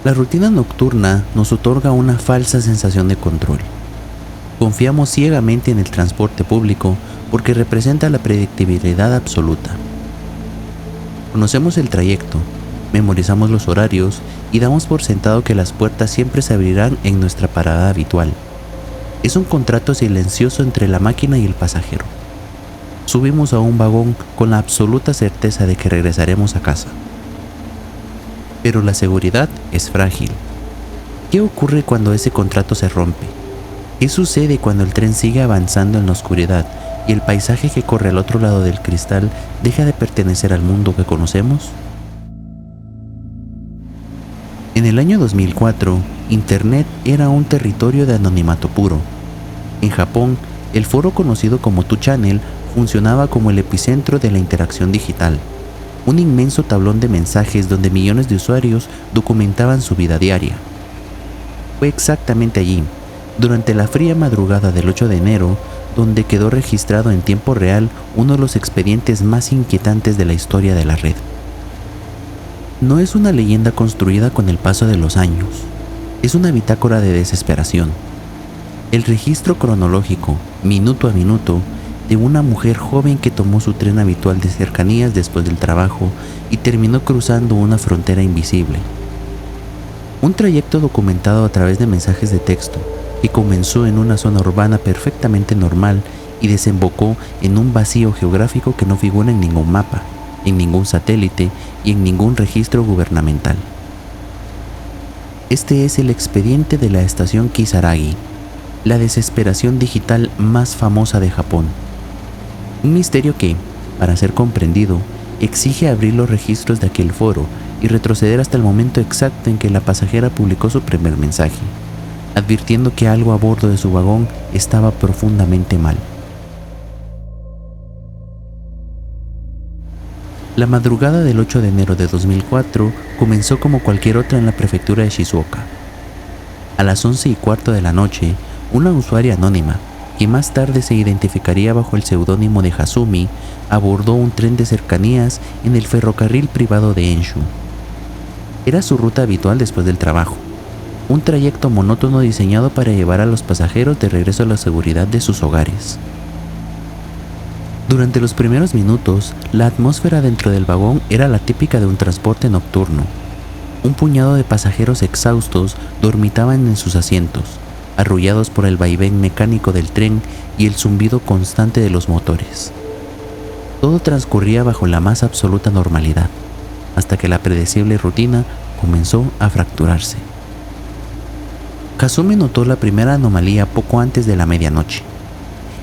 La rutina nocturna nos otorga una falsa sensación de control. Confiamos ciegamente en el transporte público porque representa la predictibilidad absoluta. Conocemos el trayecto, memorizamos los horarios y damos por sentado que las puertas siempre se abrirán en nuestra parada habitual. Es un contrato silencioso entre la máquina y el pasajero. Subimos a un vagón con la absoluta certeza de que regresaremos a casa. Pero la seguridad es frágil. ¿Qué ocurre cuando ese contrato se rompe? ¿Qué sucede cuando el tren sigue avanzando en la oscuridad y el paisaje que corre al otro lado del cristal deja de pertenecer al mundo que conocemos? En el año 2004, Internet era un territorio de anonimato puro. En Japón, el foro conocido como 2channel funcionaba como el epicentro de la interacción digital, un inmenso tablón de mensajes donde millones de usuarios documentaban su vida diaria. Fue exactamente allí, durante la fría madrugada del 8 de enero, donde quedó registrado en tiempo real uno de los expedientes más inquietantes de la historia de la red. No es una leyenda construida con el paso de los años, es una bitácora de desesperación. El registro cronológico, minuto a minuto, de una mujer joven que tomó su tren habitual de cercanías después del trabajo y terminó cruzando una frontera invisible. Un trayecto documentado a través de mensajes de texto que comenzó en una zona urbana perfectamente normal y desembocó en un vacío geográfico que no figura en ningún mapa, en ningún satélite y en ningún registro gubernamental. Este es el expediente de la estación Kisaragi, la desesperación digital más famosa de Japón. Un misterio que, para ser comprendido, exige abrir los registros de aquel foro y retroceder hasta el momento exacto en que la pasajera publicó su primer mensaje, advirtiendo que algo a bordo de su vagón estaba profundamente mal. La madrugada del 8 de enero de 2004 comenzó como cualquier otra en la prefectura de Shizuoka. A las 11:15 de la noche, una usuaria anónima, que más tarde se identificaría bajo el seudónimo de Hasumi, abordó un tren de cercanías en el ferrocarril privado de Enshu. Era su ruta habitual después del trabajo, un trayecto monótono diseñado para llevar a los pasajeros de regreso a la seguridad de sus hogares. Durante los primeros minutos, la atmósfera dentro del vagón era la típica de un transporte nocturno. Un puñado de pasajeros exhaustos dormitaban en sus asientos, arrullados por el vaivén mecánico del tren y el zumbido constante de los motores. Todo transcurría bajo la más absoluta normalidad, hasta que la predecible rutina comenzó a fracturarse. Kasumi notó la primera anomalía poco antes de la medianoche.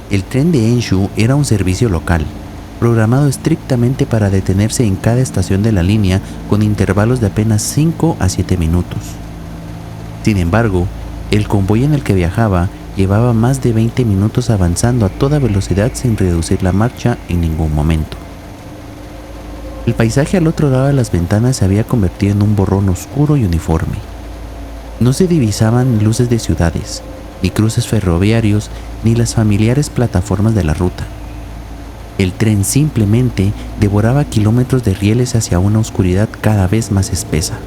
El tren de Enshu era un servicio local, programado estrictamente para detenerse en cada estación de la línea con intervalos de apenas 5 a 7 minutos. Sin embargo, el convoy en el que viajaba llevaba más de 20 minutos avanzando a toda velocidad sin reducir la marcha en ningún momento. El paisaje al otro lado de las ventanas se había convertido en un borrón oscuro y uniforme. No se divisaban luces de ciudades, ni cruces ferroviarios, ni las familiares plataformas de la ruta. El tren simplemente devoraba kilómetros de rieles hacia una oscuridad cada vez más espesa.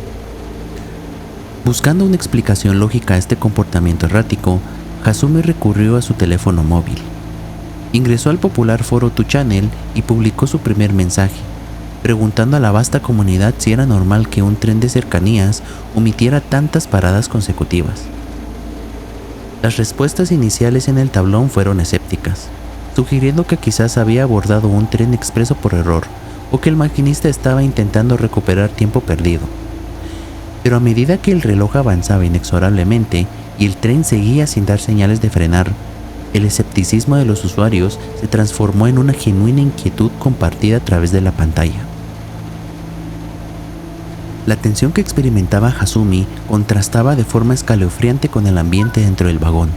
Buscando una explicación lógica a este comportamiento errático, Hasumi recurrió a su teléfono móvil. Ingresó al popular foro 2channel y publicó su primer mensaje, preguntando a la vasta comunidad si era normal que un tren de cercanías omitiera tantas paradas consecutivas. Las respuestas iniciales en el tablón fueron escépticas, sugiriendo que quizás había abordado un tren expreso por error o que el maquinista estaba intentando recuperar tiempo perdido. Pero a medida que el reloj avanzaba inexorablemente y el tren seguía sin dar señales de frenar, el escepticismo de los usuarios se transformó en una genuina inquietud compartida a través de la pantalla. La tensión que experimentaba Hasumi contrastaba de forma escalofriante con el ambiente dentro del vagón.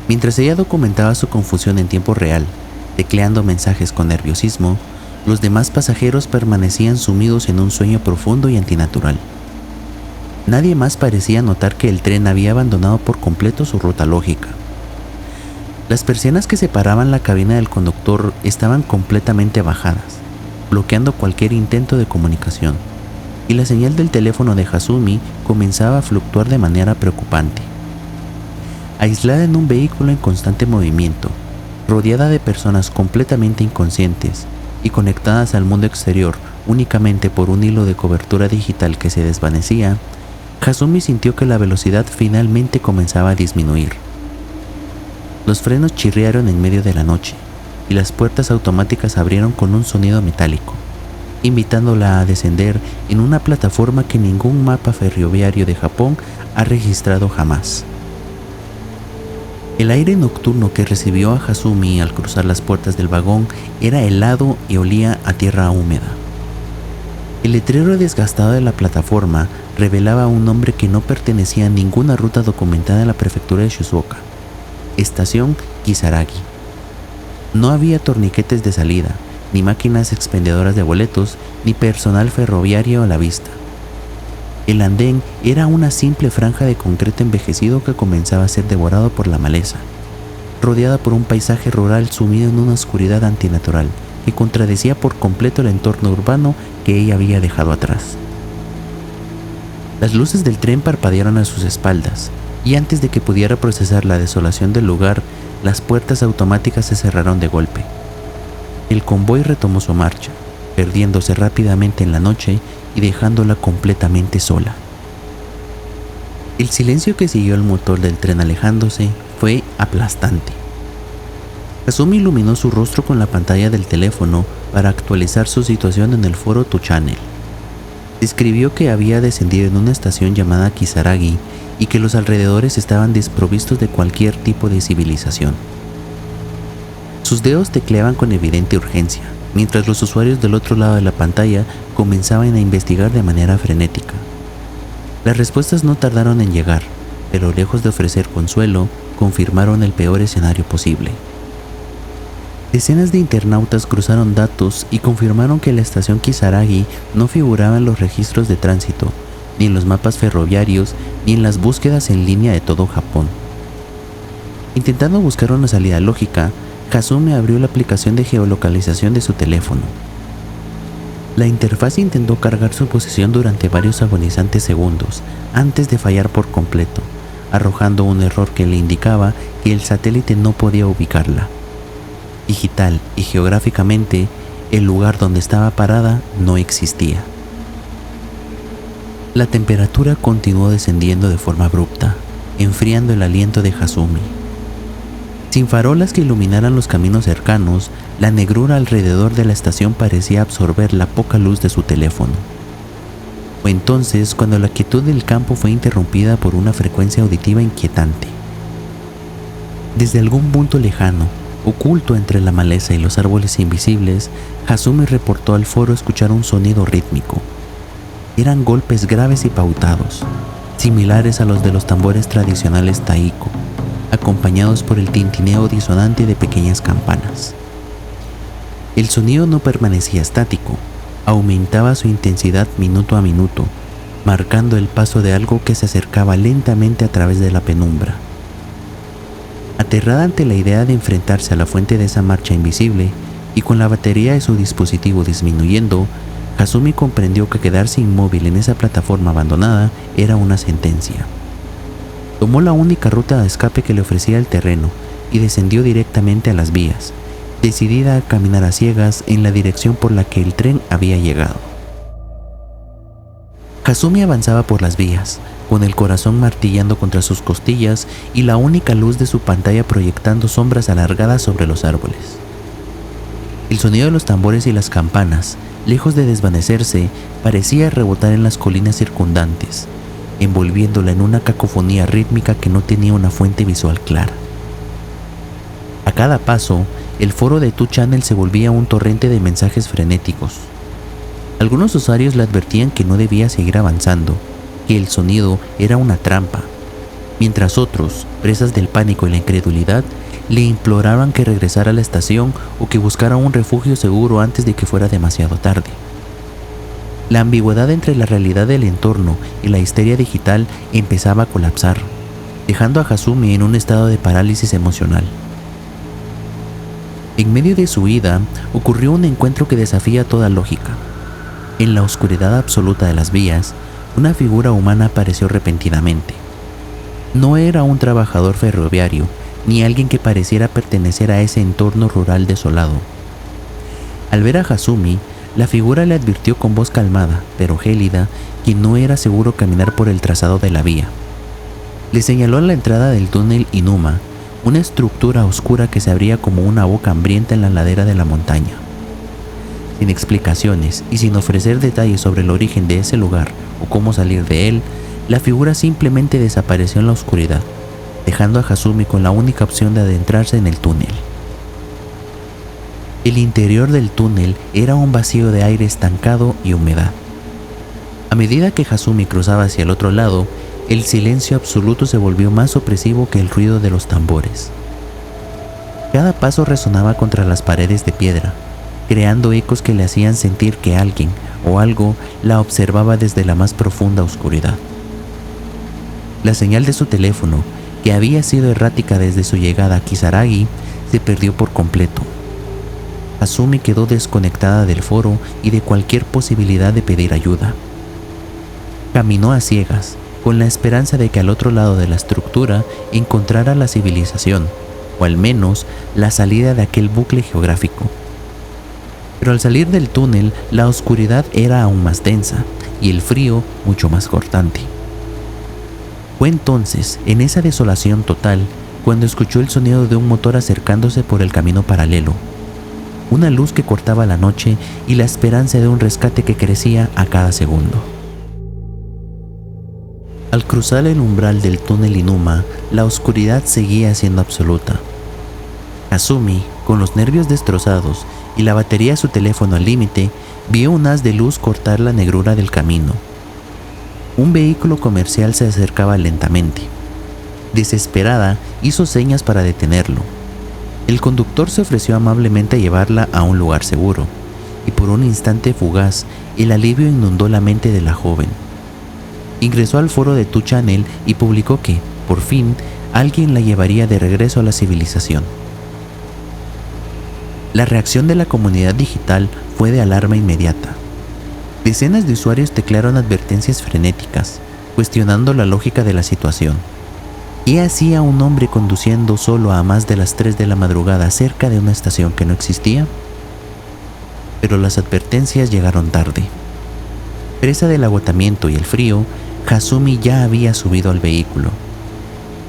Mientras ella documentaba su confusión en tiempo real, tecleando mensajes con nerviosismo, los demás pasajeros permanecían sumidos en un sueño profundo y antinatural. Nadie más parecía notar que el tren había abandonado por completo su ruta lógica. Las persianas que separaban la cabina del conductor estaban completamente bajadas, bloqueando cualquier intento de comunicación, y la señal del teléfono de Hasumi comenzaba a fluctuar de manera preocupante. Aislada en un vehículo en constante movimiento, rodeada de personas completamente inconscientes y conectadas al mundo exterior únicamente por un hilo de cobertura digital que se desvanecía, Hasumi sintió que la velocidad finalmente comenzaba a disminuir. Los frenos chirriaron en medio de la noche y las puertas automáticas abrieron con un sonido metálico, invitándola a descender en una plataforma que ningún mapa ferroviario de Japón ha registrado jamás. El aire nocturno que recibió a Hasumi al cruzar las puertas del vagón era helado y olía a tierra húmeda. El letrero desgastado de la plataforma revelaba un nombre que no pertenecía a ninguna ruta documentada en la prefectura de Shizuoka: Estación Kisaragi. No había torniquetes de salida, ni máquinas expendedoras de boletos, ni personal ferroviario a la vista. El andén era una simple franja de concreto envejecido que comenzaba a ser devorado por la maleza, rodeada por un paisaje rural sumido en una oscuridad antinatural que contradecía por completo el entorno urbano que ella había dejado atrás. Las luces del tren parpadearon a sus espaldas, y antes de que pudiera procesar la desolación del lugar, las puertas automáticas se cerraron de golpe. El convoy retomó su marcha, perdiéndose rápidamente en la noche y dejándola completamente sola. El silencio que siguió al motor del tren alejándose fue aplastante. Hasumi iluminó su rostro con la pantalla del teléfono para actualizar su situación en el foro 2Channel. Escribió que había descendido en una estación llamada Kisaragi y que los alrededores estaban desprovistos de cualquier tipo de civilización. Sus dedos tecleaban con evidente urgencia, mientras los usuarios del otro lado de la pantalla comenzaban a investigar de manera frenética. Las respuestas no tardaron en llegar, pero lejos de ofrecer consuelo, confirmaron el peor escenario posible. Decenas de internautas cruzaron datos y confirmaron que la estación Kisaragi no figuraba en los registros de tránsito, ni en los mapas ferroviarios, ni en las búsquedas en línea de todo Japón. Intentando buscar una salida lógica, Hasumi abrió la aplicación de geolocalización de su teléfono. La interfaz intentó cargar su posición durante varios agonizantes segundos antes de fallar por completo, arrojando un error que le indicaba que el satélite no podía ubicarla. Digital y geográficamente, el lugar donde estaba parada no existía. La temperatura continuó descendiendo de forma abrupta, enfriando el aliento de Hasumi. Sin farolas que iluminaran los caminos cercanos, la negrura alrededor de la estación parecía absorber la poca luz de su teléfono. Fue entonces cuando la quietud del campo fue interrumpida por una frecuencia auditiva inquietante. Desde algún punto lejano, oculto entre la maleza y los árboles invisibles, Hasumi reportó al foro escuchar un sonido rítmico. Eran golpes graves y pautados, similares a los de los tambores tradicionales taiko, acompañados por el tintineo disonante de pequeñas campanas. El sonido no permanecía estático, aumentaba su intensidad minuto a minuto, marcando el paso de algo que se acercaba lentamente a través de la penumbra. Aterrada ante la idea de enfrentarse a la fuente de esa marcha invisible y con la batería de su dispositivo disminuyendo, Hasumi comprendió que quedarse inmóvil en esa plataforma abandonada era una sentencia. Tomó la única ruta de escape que le ofrecía el terreno y descendió directamente a las vías, decidida a caminar a ciegas en la dirección por la que el tren había llegado. Hasumi avanzaba por las vías, con el corazón martillando contra sus costillas y la única luz de su pantalla proyectando sombras alargadas sobre los árboles. El sonido de los tambores y las campanas, lejos de desvanecerse, parecía rebotar en las colinas circundantes, envolviéndola en una cacofonía rítmica que no tenía una fuente visual clara. A cada paso, el foro de 2Channel se volvía un torrente de mensajes frenéticos. Algunos usuarios le advertían que no debía seguir avanzando, que el sonido era una trampa, mientras otros, presas del pánico y la incredulidad, le imploraban que regresara a la estación o que buscara un refugio seguro antes de que fuera demasiado tarde. La ambigüedad entre la realidad del entorno y la histeria digital empezaba a colapsar, dejando a Hasumi en un estado de parálisis emocional. En medio de su huida, ocurrió un encuentro que desafía toda lógica. En la oscuridad absoluta de las vías, una figura humana apareció repentinamente. No era un trabajador ferroviario, ni alguien que pareciera pertenecer a ese entorno rural desolado. Al ver a Hasumi, la figura le advirtió con voz calmada, pero gélida, que no era seguro caminar por el trazado de la vía. Le señaló a la entrada del túnel Inuma, una estructura oscura que se abría como una boca hambrienta en la ladera de la montaña. Sin explicaciones y sin ofrecer detalles sobre el origen de ese lugar o cómo salir de él, la figura simplemente desapareció en la oscuridad, dejando a Hasumi con la única opción de adentrarse en el túnel. El interior del túnel era un vacío de aire estancado y humedad. A medida que Hasumi cruzaba hacia el otro lado, el silencio absoluto se volvió más opresivo que el ruido de los tambores. Cada paso resonaba contra las paredes de piedra, creando ecos que le hacían sentir que alguien o algo la observaba desde la más profunda oscuridad. La señal de su teléfono, que había sido errática desde su llegada a Kisaragi, se perdió por completo. Hasumi quedó desconectada del foro y de cualquier posibilidad de pedir ayuda. Caminó a ciegas, con la esperanza de que al otro lado de la estructura encontrara la civilización, o al menos la salida de aquel bucle geográfico. Pero al salir del túnel, la oscuridad era aún más densa y el frío mucho más cortante. Fue entonces, en esa desolación total, cuando escuchó el sonido de un motor acercándose por el camino paralelo. Una luz que cortaba la noche y la esperanza de un rescate que crecía a cada segundo. Al cruzar el umbral del túnel Inuma, la oscuridad seguía siendo absoluta. Hasumi, con los nervios destrozados y la batería de su teléfono al límite, vio un haz de luz cortar la negrura del camino. Un vehículo comercial se acercaba lentamente. Desesperada, hizo señas para detenerlo. El conductor se ofreció amablemente a llevarla a un lugar seguro, y por un instante fugaz, el alivio inundó la mente de la joven. Ingresó al foro de 2Channel y publicó que, por fin, alguien la llevaría de regreso a la civilización. La reacción de la comunidad digital fue de alarma inmediata. Decenas de usuarios teclearon advertencias frenéticas, cuestionando la lógica de la situación. ¿Qué hacía un hombre conduciendo solo a más de las 3 de la madrugada cerca de una estación que no existía? Pero las advertencias llegaron tarde. Presa del agotamiento y el frío, Hasumi ya había subido al vehículo.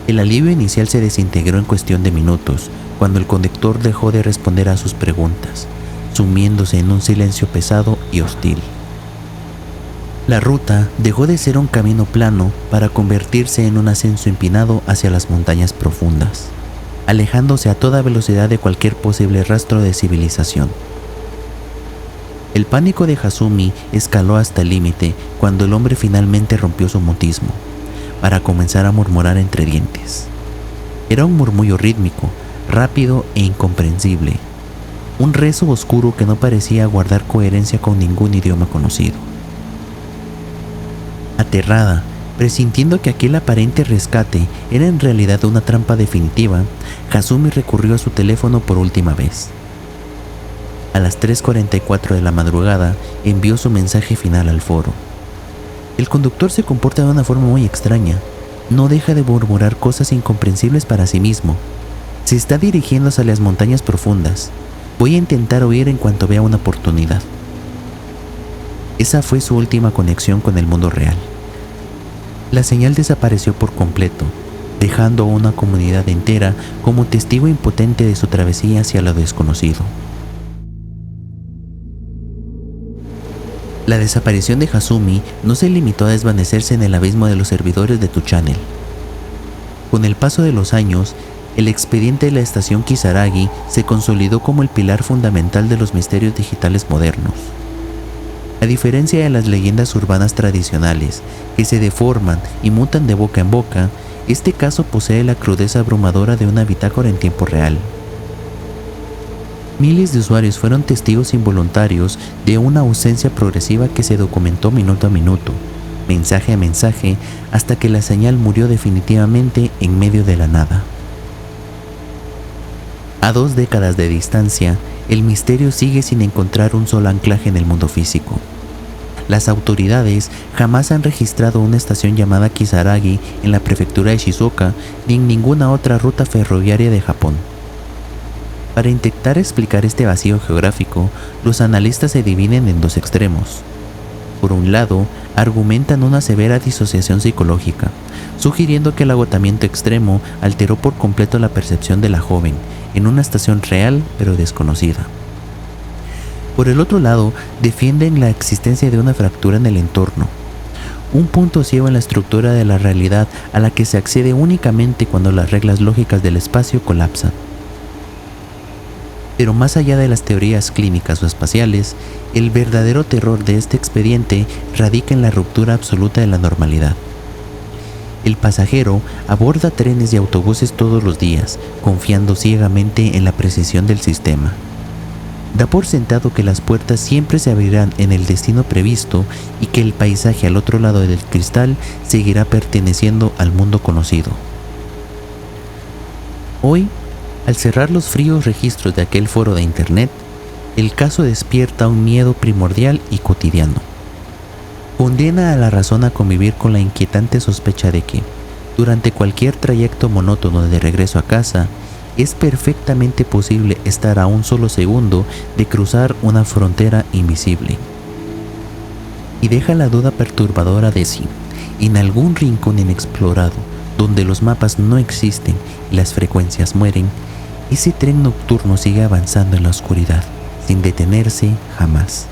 El alivio inicial se desintegró en cuestión de minutos, cuando el conductor dejó de responder a sus preguntas, sumiéndose en un silencio pesado y hostil. La ruta dejó de ser un camino plano para convertirse en un ascenso empinado hacia las montañas profundas, alejándose a toda velocidad de cualquier posible rastro de civilización. El pánico de Hasumi escaló hasta el límite cuando el hombre finalmente rompió su mutismo, para comenzar a murmurar entre dientes. Era un murmullo rítmico, rápido e incomprensible, un rezo oscuro que no parecía guardar coherencia con ningún idioma conocido. Aterrada, presintiendo que aquel aparente rescate era en realidad una trampa definitiva, Hasumi recurrió a su teléfono por última vez. A las 3:44 de la madrugada envió su mensaje final al foro. El conductor se comporta de una forma muy extraña. No deja de murmurar cosas incomprensibles para sí mismo. Se está dirigiendo hacia las montañas profundas. Voy a intentar huir en cuanto vea una oportunidad. Esa fue su última conexión con el mundo real. La señal desapareció por completo, dejando a una comunidad entera como testigo impotente de su travesía hacia lo desconocido. La desaparición de Hasumi no se limitó a desvanecerse en el abismo de los servidores de 2Channel. Con el paso de los años, el expediente de la estación Kisaragi se consolidó como el pilar fundamental de los misterios digitales modernos. A diferencia de las leyendas urbanas tradicionales, que se deforman y mutan de boca en boca, este caso posee la crudeza abrumadora de una bitácora en tiempo real. Miles de usuarios fueron testigos involuntarios de una ausencia progresiva que se documentó minuto a minuto, mensaje a mensaje, hasta que la señal murió definitivamente en medio de la nada. A 2 décadas de distancia, el misterio sigue sin encontrar un solo anclaje en el mundo físico. Las autoridades jamás han registrado una estación llamada Kisaragi en la prefectura de Shizuoka ni en ninguna otra ruta ferroviaria de Japón. Para intentar explicar este vacío geográfico, los analistas se dividen en dos extremos. Por un lado, argumentan una severa disociación psicológica, sugiriendo que el agotamiento extremo alteró por completo la percepción de la joven en una estación real pero desconocida. Por el otro lado, defienden la existencia de una fractura en el entorno, un punto ciego en la estructura de la realidad a la que se accede únicamente cuando las reglas lógicas del espacio colapsan. Pero más allá de las teorías clínicas o espaciales, el verdadero terror de este expediente radica en la ruptura absoluta de la normalidad. El pasajero aborda trenes y autobuses todos los días, confiando ciegamente en la precisión del sistema. Da por sentado que las puertas siempre se abrirán en el destino previsto y que el paisaje al otro lado del cristal seguirá perteneciendo al mundo conocido. Hoy, al cerrar los fríos registros de aquel foro de internet, el caso despierta un miedo primordial y cotidiano. Condena a la razón a convivir con la inquietante sospecha de que, durante cualquier trayecto monótono de regreso a casa, es perfectamente posible estar a un solo segundo de cruzar una frontera invisible. Y deja la duda perturbadora de si, en algún rincón inexplorado, donde los mapas no existen y las frecuencias mueren, ese tren nocturno sigue avanzando en la oscuridad, sin detenerse jamás.